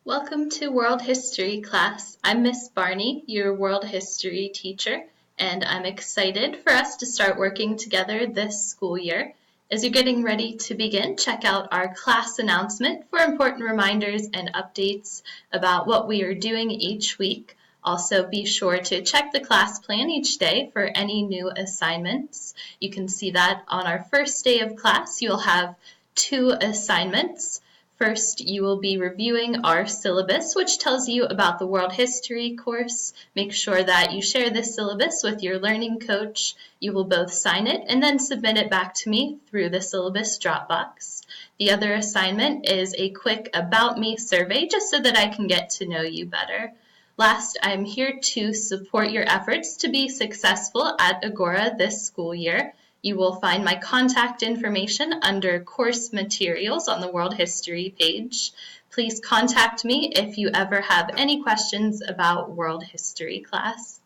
Welcome to World History class. I'm Miss Barney, your World History teacher, and I'm excited for us to start working together this school year. As you're getting ready to begin, check out our class announcement for important reminders and updates about what we are doing each week. Also, be sure to check the class plan each day for any new assignments. You can see that on our first day of class, you'll have 2 assignments. First, you will be reviewing our syllabus, which tells you about the World History course. Make sure that you share this syllabus with your learning coach. You will both sign it and then submit it back to me through the syllabus Dropbox. The other assignment is a quick About Me survey, just so that I can get to know you better. Last, I'm here to support your efforts to be successful at Agora this school year. You will find my contact information under course materials on the World History page. Please contact me if you ever have any questions about World History class.